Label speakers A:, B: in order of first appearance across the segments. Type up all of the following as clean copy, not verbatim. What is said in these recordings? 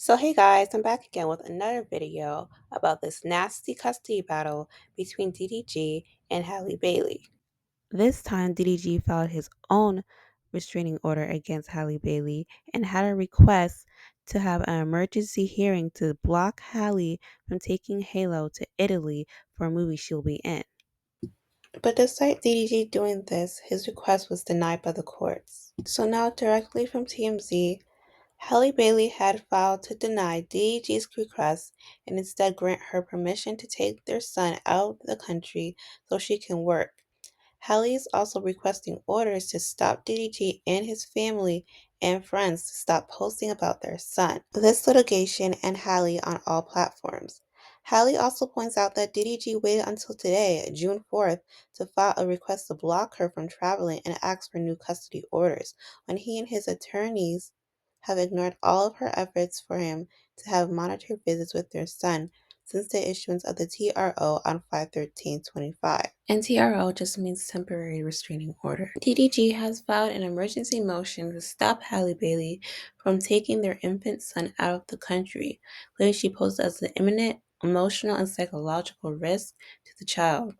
A: So hey guys, I'm back again with another video about this nasty custody battle between DDG and Halle Bailey. This time DDG filed his own restraining order against Halle Bailey and had a request to have an emergency hearing to block Halle from taking Halo to Italy for a movie she'll be in. But despite DDG doing this, his request was denied by the courts. So now directly from TMZ, Halle Bailey had filed to deny DDG's request and instead grant her permission to take their son out of the country so she can work. Halle is also requesting orders to stop DDG and his family and friends to stop posting about their son. This litigation and Halle on all platforms. Halle also points out that DDG waited until today, June 4th, to file a request to block her from traveling and ask for new custody orders, when he and his attorneys have ignored all of her efforts for him to have monitored visits with their son since the issuance of the TRO on 5/13/25. And TRO just means temporary restraining order. DDG has filed an emergency motion to stop Halle Bailey from taking their infant son out of the country, claiming she posed as an imminent emotional and psychological risk to the child.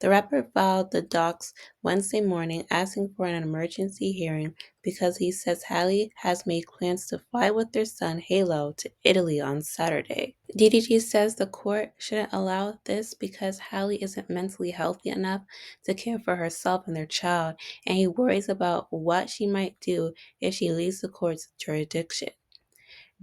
A: The rapper filed the docs Wednesday morning asking for an emergency hearing because he says Halle has made plans to fly with their son Halo to Italy on Saturday. DDG says the court shouldn't allow this because Halle isn't mentally healthy enough to care for herself and their child, and he worries about what she might do if she leaves the court's jurisdiction.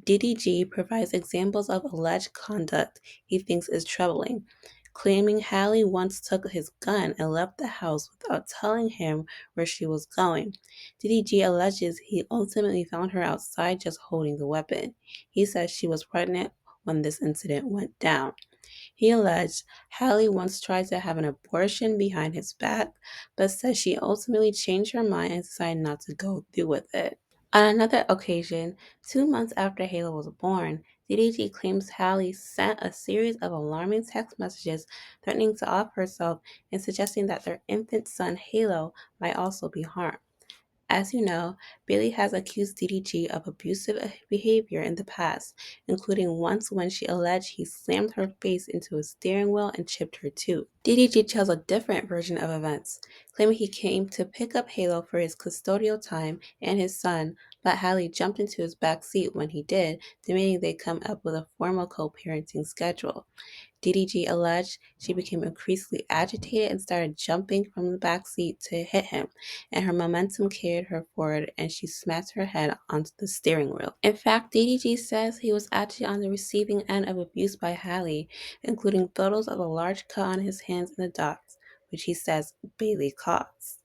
A: DDG provides examples of alleged conduct he thinks is troubling, claiming Halle once took his gun and left the house without telling him where she was going. DDG alleges he ultimately found her outside just holding the weapon. He says she was pregnant when this incident went down. He alleged Halle once tried to have an abortion behind his back, but says she ultimately changed her mind and decided not to go through with it. On another occasion, 2 months after Halo was born, DDG claims Halle sent a series of alarming text messages threatening to off herself and suggesting that their infant son Halo might also be harmed. As you know, Bailey has accused DDG of abusive behavior in the past, including once when she alleged he slammed her face into a steering wheel and chipped her tooth. DDG tells a different version of events, claiming he came to pick up Halo for his custodial time and his son, but Halle jumped into his back seat when he did, demanding they come up with a formal co-parenting schedule. DDG alleged she became increasingly agitated and started jumping from the back seat to hit him, and her momentum carried her forward and she smacked her head onto the steering wheel. In fact, DDG says he was actually on the receiving end of abuse by Halle, including photos of a large cut on his hands in the docs, which he says Bailey caused.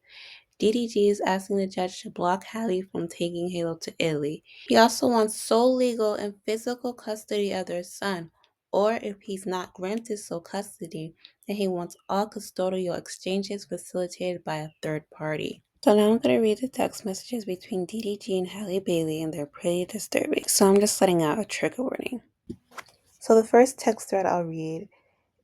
A: DDG is asking the judge to block Halle from taking Halo to Italy. He also wants sole legal and physical custody of their son, or if he's not granted sole custody, then he wants all custodial exchanges facilitated by a third party. So now I'm going to read the text messages between DDG and Halle Bailey, and they're pretty disturbing. So I'm just letting out a trigger warning. So the first text thread I'll read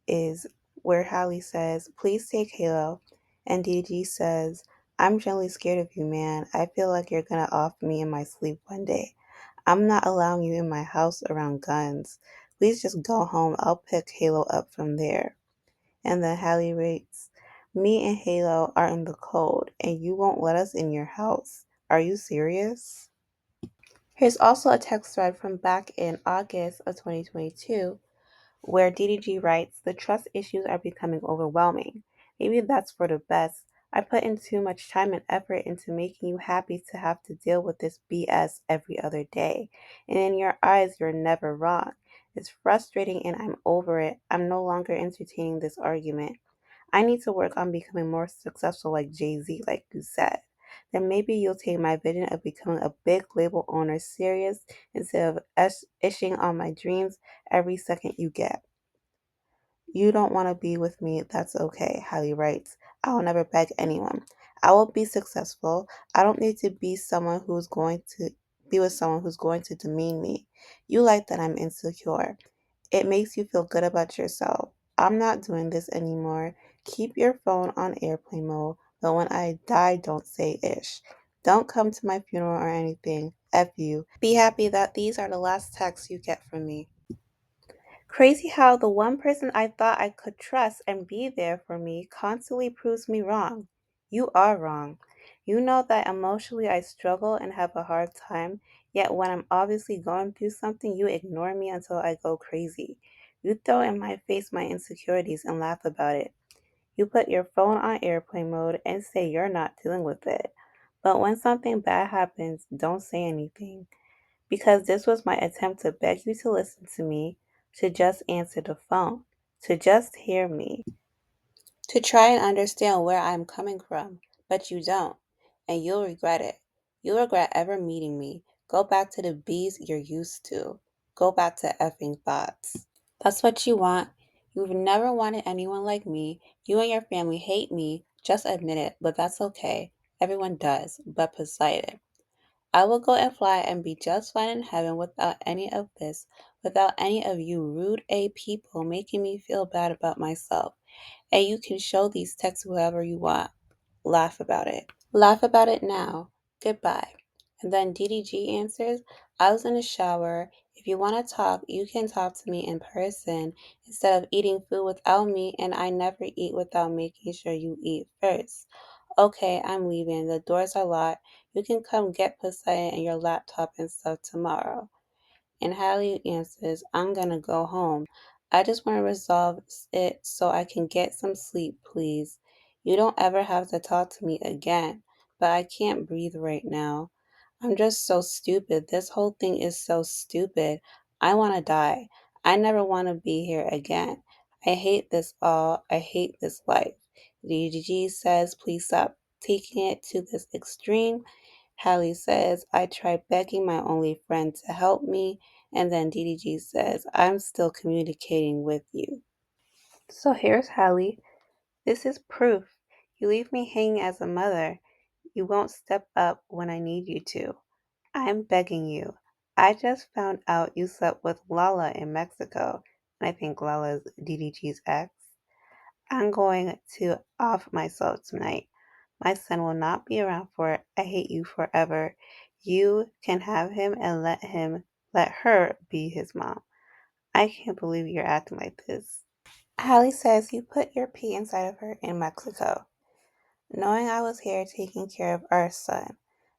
A: is where Halle says, "Please take Halo," and DG says, "I'm generally scared of you, man. I feel like you're gonna off me in my sleep one day. I'm not allowing you in my house around guns. Please just go home. I'll pick Halo up from there." And then Halle writes, "Me and Halo are in the cold, and you won't let us in your house. Are you serious?" Here's also a text thread from back in August of 2022 where DDG writes, "The trust issues are becoming overwhelming. Maybe that's for the best. I put in too much time and effort into making you happy to have to deal with this BS every other day. And in your eyes, you're never wrong. It's frustrating and I'm over it. I'm no longer entertaining this argument. I need to work on becoming more successful like Jay-Z, like you said. Then maybe you'll take my vision of becoming a big label owner serious instead of ishing on my dreams every second you get. You don't want to be with me, that's okay," Halle writes. "I will never beg anyone. I will be successful. I don't need to be with someone who's going to demean me. You like that I'm insecure. It makes you feel good about yourself. I'm not doing this anymore. Keep your phone on airplane mode, but when I die, don't say ish. Don't come to my funeral or anything. F you. Be happy that these are the last texts you get from me. Crazy how the one person I thought I could trust and be there for me constantly proves me wrong. You are wrong. You know that emotionally I struggle and have a hard time, yet when I'm obviously going through something, you ignore me until I go crazy. You throw in my face my insecurities and laugh about it. You put your phone on airplane mode and say you're not dealing with it. But when something bad happens, don't say anything. Because this was my attempt to beg you to listen to me, to just answer the phone, to just hear me, to try and understand where I'm coming from. But you don't, and you'll regret it. You'll regret ever meeting me. Go back to the bees you're used to. Go back to effing thoughts. That's what you want. You've never wanted anyone like me. You and your family hate me. Just admit it, but that's okay. Everyone does, but Poseidon. I will go and fly and be just fine in heaven without any of this, without any of you rude A people making me feel bad about myself. And you can show these texts whoever you want. Laugh about it. Laugh about it now. Goodbye. And then DDG answers, I was in the shower. If you want to talk, you can talk to me in person instead of eating food without me, and I never eat without making sure you eat first. Okay, I'm leaving. The doors are locked. You can come get Poseidon and your laptop and stuff tomorrow. And Halle answers, I'm gonna go home. I just want to resolve it so I can get some sleep, please. You don't ever have to talk to me again, but I can't breathe right now. I'm just so stupid. This whole thing is so stupid. I want to die. I never want to be here again. I hate this all. I hate this life. DDG says, please stop taking it to this extreme. Halle says, I tried begging my only friend to help me. And then DDG says, I'm still communicating with you. So here's Halle. This is proof. You leave me hanging as a mother. You won't step up when I need you to. I'm begging you. I just found out you slept with Lala in Mexico. And I think Lala is DDG's ex. I'm going to off myself tonight. My son will not be around for it. I hate you forever. You can have him and let her be his mom. I can't believe you're acting like this. Halle says you put your pee inside of her in Mexico. Knowing I was here taking care of our son.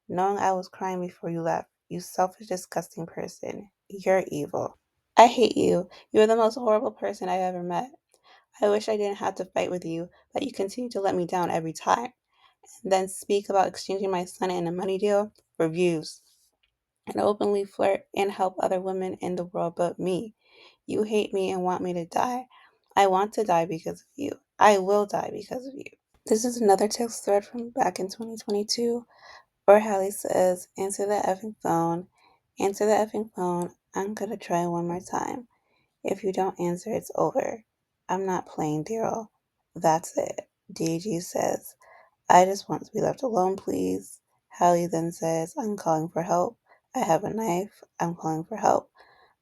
A: Knowing I was crying before you left. You selfish, disgusting person. You're evil. I hate you. You're the most horrible person I've ever met. I wish I didn't have to fight with you, but you continue to let me down every time. And then speak about exchanging my son in a money deal for views. And openly flirt and help other women in the world but me. You hate me and want me to die. I want to die because of you. I will die because of you. This is another text thread from back in 2022 where Halle says, answer the effing phone. Answer the effing phone. I'm gonna try one more time. If you don't answer, it's over. I'm not playing, Daryl. That's it. DG says, I just want to be left alone, please. Halle then says, I'm calling for help. I have a knife. I'm calling for help.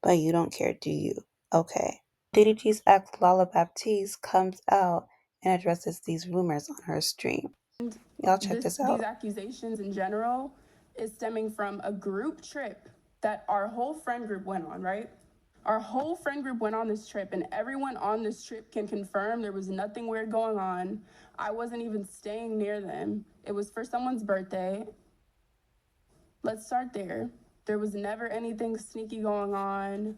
A: But you don't care, do you? Okay. DDG's ex Lala Baptiste comes out and addresses these rumors on her stream. Y'all check this out.
B: These accusations in general is stemming from a group trip that our whole friend group went on, right? Our whole friend group went on this trip, and everyone on this trip can confirm there was nothing weird going on. I wasn't even staying near them. It was for someone's birthday. Let's start there. There was never anything sneaky going on.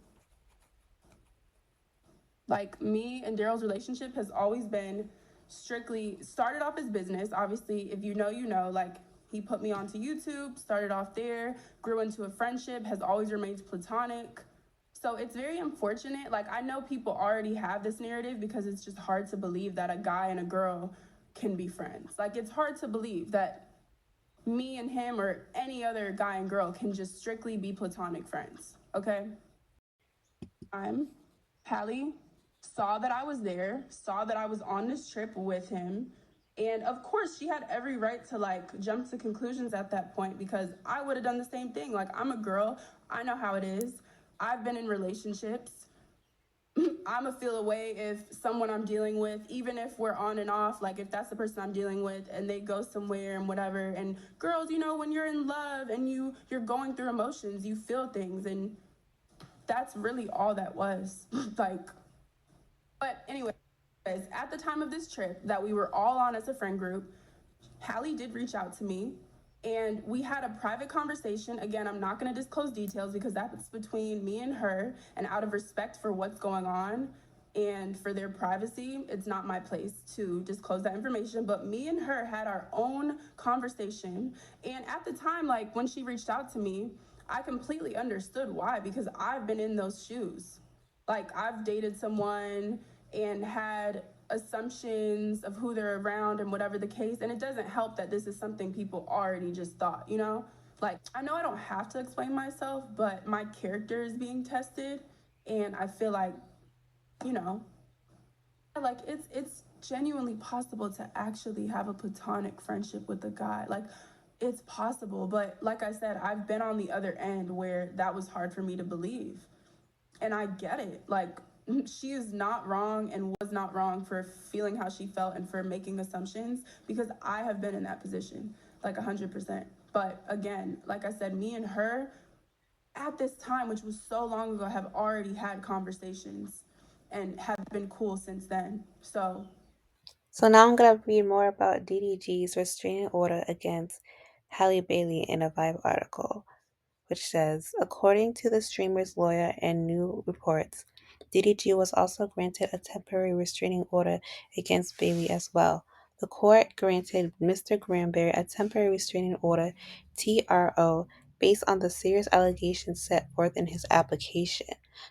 B: Like, me and Daryl's relationship has always been strictly started off as business. Obviously, if you know, you know, like, he put me onto YouTube, started off there, grew into a friendship, has always remained platonic. So it's very unfortunate. Like, I know people already have this narrative because it's just hard to believe that a guy and a girl can be friends. Like, it's hard to believe that me and him or any other guy and girl can just strictly be platonic friends, okay? I'm Halle saw that I was there, saw that I was on this trip with him. And of course, she had every right to like jump to conclusions at that point because I would have done the same thing. Like, I'm a girl, I know how it is. I've been in relationships. I'm a feel away if someone I'm dealing with, even if we're on and off, like if that's the person I'm dealing with and they go somewhere and whatever. And girls, you know, when you're in love and you're going through emotions, you feel things, and that's really all that was. Like, but anyway, at the time of this trip that we were all on as a friend group, Halle did reach out to me and we had a private conversation. Again, I'm not going to disclose details because that's between me and her, and out of respect for what's going on and for their privacy, it's not my place to disclose that information. But me and her had our own conversation. And at the time, like when she reached out to me, I completely understood why, because I've been in those shoes. Like I've dated someone and had assumptions of who they're around and whatever the case, and it doesn't help that this is something people already just thought, you know? Like I know I don't have to explain myself, but my character is being tested, and I feel like, you know, like it's genuinely possible to actually have a platonic friendship with a guy. Like it's possible, but like I said, I've been on the other end where that was hard for me to believe. And I get it. Like she is not wrong and was not wrong for feeling how she felt and for making assumptions, because I have been in that position like 100%. But again, like I said, me and her at this time, which was so long ago, have already had conversations and have been cool since then. So
A: So now I'm going to read more about DDG's restraining order against Halle Bailey in a Vibe article, which says, according to the streamer's lawyer and new reports, DDG was also granted a temporary restraining order against Bailey as well. The court granted Mr. Granberry a temporary restraining order, TRO, based on the serious allegations set forth in his application.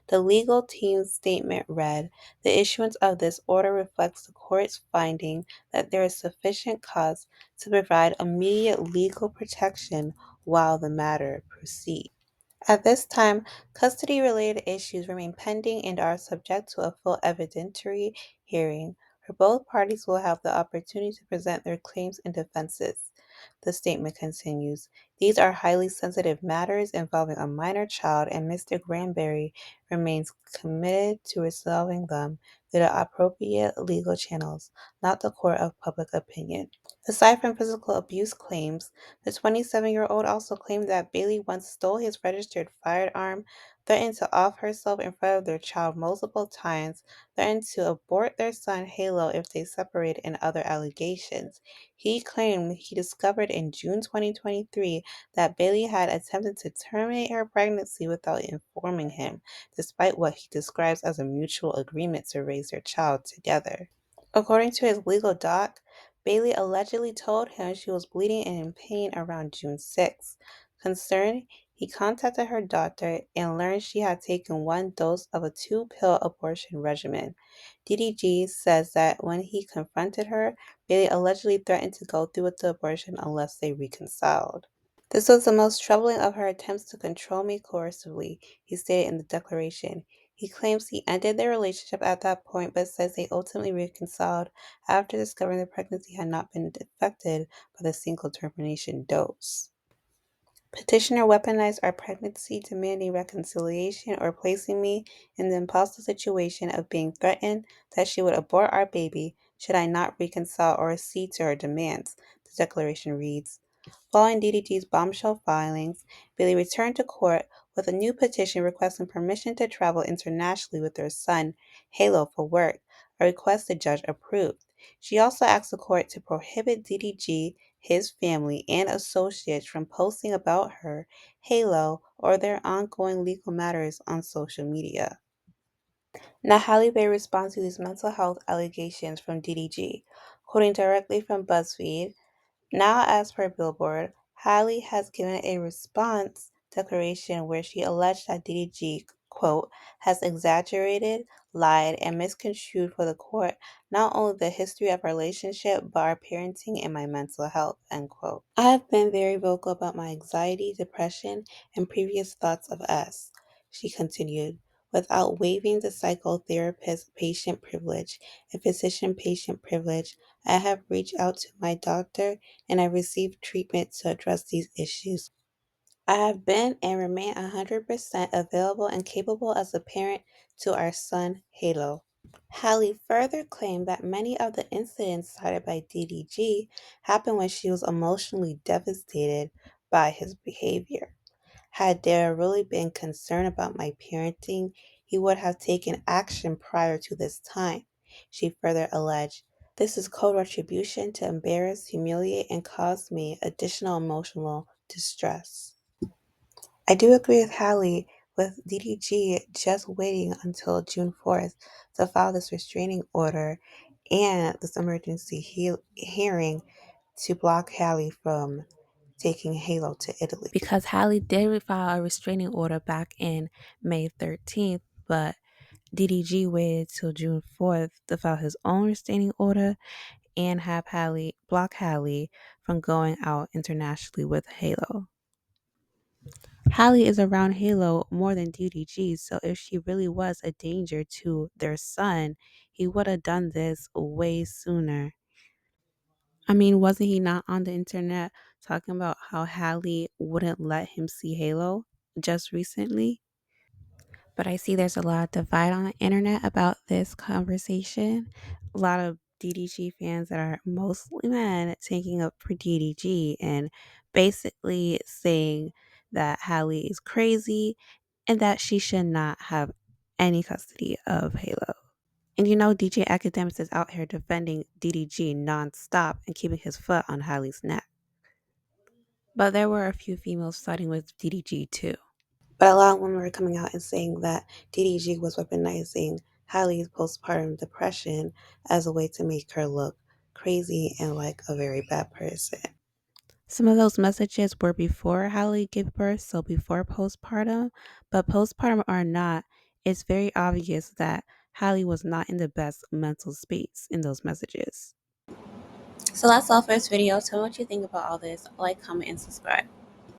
A: The legal team's statement read, the issuance of this order reflects the court's finding that there is sufficient cause to provide immediate legal protection while the matter proceeds. At this time, custody related issues remain pending and are subject to a full evidentiary hearing, where both parties will have the opportunity to present their claims and defenses. The statement continues, these are highly sensitive matters involving a minor child, and Mr. Granberry remains committed to resolving them through the appropriate legal channels, not the court of public opinion. Aside from physical abuse claims, the 27-year-old also claimed that Bailey once stole his registered firearm, threatened to off herself in front of their child multiple times, threatened to abort their son Halo if they separated, and other allegations. He claimed he discovered in June 2023 that Bailey had attempted to terminate her pregnancy without informing him, despite what he describes as a mutual agreement to raise their child together. According to his legal doc, Bailey allegedly told him she was bleeding and in pain around June 6th. Concerned, he contacted her doctor and learned she had taken one dose of a two-pill abortion regimen. DDG says that when he confronted her, Bailey allegedly threatened to go through with the abortion unless they reconciled. This was the most troubling of her attempts to control me coercively, he stated in the declaration. He claims he ended their relationship at that point, but says they ultimately reconciled after discovering the pregnancy had not been affected by the single termination dose. Petitioner weaponized our pregnancy, demanding reconciliation or placing me in the impossible situation of being threatened that she would abort our baby should I not reconcile or accede to her demands, the declaration reads. Following DDG's bombshell filings, Bailey returned to court with a new petition requesting permission to travel internationally with her son, Halo, for work, a request the judge approved. She also asked the court to prohibit DDG, his family, and associates from posting about her, Halo, or their ongoing legal matters on social media. Now, Halle Berry responds to these mental health allegations from DDG. Quoting directly from BuzzFeed, now, as per Billboard, Halle has given a response declaration where she alleged that DDG, quote, has exaggerated, lied, and misconstrued for the court not only the history of our relationship, but our parenting and my mental health, end quote. I have been very vocal about my anxiety, depression, and previous thoughts of us, she continued, without waiving the psychotherapist patient privilege and physician patient privilege. I have reached out to my doctor and I received treatment to address these issues. I have been and remain 100% available and capable as a parent to our son, Halo. Halle further claimed that many of the incidents cited by DDG happened when she was emotionally devastated by his behavior. Had there really been concern about my parenting, he would have taken action prior to this time. She further alleged, "This is cold retribution to embarrass, humiliate, and cause me additional emotional distress." I do agree with Hallie with DDG just waiting until June 4th to file this restraining order and this emergency hearing to block Hallie from taking Halo to Italy. Because Hallie did file a restraining order back in May 13th, but DDG waited till June 4th to file his own restraining order and have Hallie block Hallie from going out internationally with Halo. Halle is around Halo more than DDG, so if she really was a danger to their son, he would have done this way sooner. I mean, wasn't he not on the internet talking about how Halle wouldn't let him see Halo just recently? But I see there's a lot of divide on the internet about this conversation. A lot of DDG fans that are mostly men taking up for DDG and basically saying that Halle is crazy and that she should not have any custody of Halo. And you know, DJ Academics is out here defending DDG nonstop and keeping his foot on Halle's neck. But there were a few females siding with DDG too. But a lot of women were coming out and saying that DDG was weaponizing Hallie's postpartum depression as a way to make her look crazy and like a very bad person. Some of those messages were before Halle gave birth, so before postpartum, but postpartum or not, it's very obvious that Halle was not in the best mental space in those messages. So that's all for this video. Tell me what you think about all this. Like, comment, and subscribe.